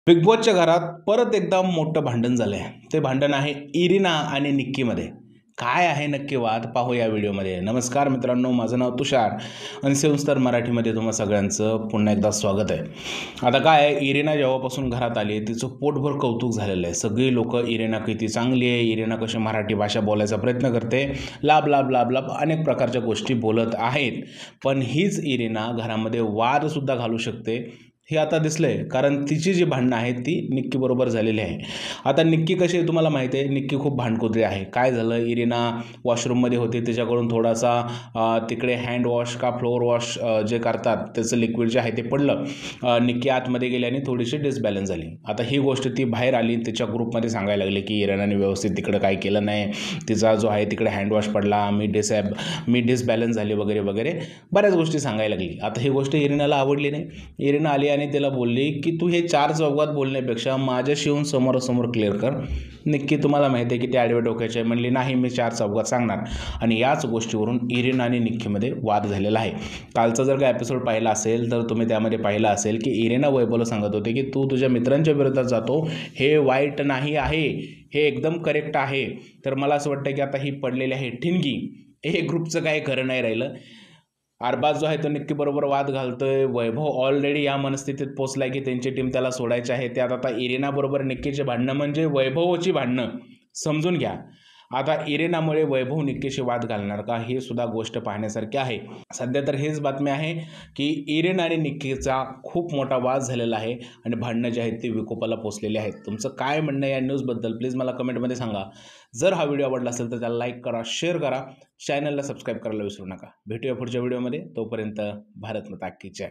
Big बॉसच्या घरात परत एकदा मोठं भांडण झालं आहे. ते भांडण आहे इरिना आणि निक्कीमध्ये. काय आहे नक्की वाद पाहू या व्हिडिओमध्ये. नमस्कार मित्रांनो, माझं नाव तुषार आणि सेव्हन्स्टार मराठीमध्ये तुम्हा सगळ्यांचं पुन्हा एकदा स्वागत आहे. आता काय आहे, इरिना जेव्हापासून घरात आली तिचं पोटभर कौतुक झालेलं आहे. सगळी लोक इरिना किती चांगली आहे, इरिना कशी मराठी भाषा बोलायचा प्रयत्न करते, लाभ लाभ लाभ लाभ अनेक प्रकारच्या गोष्टी बोलत आहेत. पण हीच इरिना घरामध्ये वादसुद्धा घालू शकते हे आता दिसलंय, कारण तिची जी भांडणं आहेत ती निक्कीबरोबर झालेली आहे. आता निक्की कशी आहे तुम्हाला माहिती आहे, निक्की खूप भांडकुदळी आहे. काय झालं, इरिना वॉशरूममध्ये होती, त्याच्याकडून थोडासा तिकडे हँड वॉश का फ्लोअर वॉश जे करतात त्याचं लिक्विड जे आहे ते पडलं. निक्की आतमध्ये गेली आणि थोडीशी डिसबॅलन्स झाली. आता ही गोष्ट ती बाहेर आली, त्याच्या ग्रुपमध्ये सांगायला लागली की इरिनाने व्यवस्थित तिकडं काय केलं नाही, तिचा जो आहे तिकडे हँडवॉश पडला, मी डिसबॅलन्स झाली वगैरे वगैरे बऱ्याच गोष्टी सांगायला लागली. आता ही गोष्ट इरिनाला आवडली नाही. इरिना आली आणि त्याला बोलली की तू हे चार चौघात बोलण्यापेक्षा माझ्याशी येऊन समोरासमोर क्लिअर कर. निक्की तुम्हाला माहिती आहे की ते आडवे डोक्याचे आहे, म्हणली नाही मी चार चौघात सांगणार. आणि याच गोष्टीवरून इरिना आणि निक्कीमध्ये वाद झालेला आहे. कालचा जर का एपिसोड पाहिला असेल तर तुम्ही त्यामध्ये पाहिलं असेल की इरिना वैभवला सांगत होते की तू तुझ्या मित्रांच्या विरोधात जातो, हे वाईट नाही आहे, हे एकदम करेक्ट आहे. तर मला असं वाटतं की आता ही पडलेली आहे ठिणगी, हे ग्रुपचं काही खरं नाही राहिलं. अरबाज जो आहे तो निक्की बरोबर वाद घालतोय. वैभव ऑलरेडी या मनस्थितीत पोचलाय की त्यांची टीम त्याला सोडायची आहे. त्यात आता इरिना बरोबर निक्कीचे भांडणं म्हणजे वैभवची भांडणं समजून घ्या. आता इरिनामुळे वैभव निक्कीशी वाद घालणार का, हे सुद्धा गोष्ट पाहण्यासारखी आहे. सध्या तर हेच बातमी आहे की इरिना आणि निक्कीचा खूप मोठा वाद झालेला आहे आणि भांडणं जे आहेत ते विकोपाला पोचलेले आहेत. तुमचं काय म्हणणं या न्यूजबद्दल प्लीज मला कमेंटमध्ये सांगा. जर हा व्हिडिओ आवडला असेल तर त्याला लाईक करा, शेअर करा, चॅनलला सबस्क्राईब करायला विसरू नका. भेटूया पुढच्या व्हिडिओमध्ये. तोपर्यंत भारत माता की जय.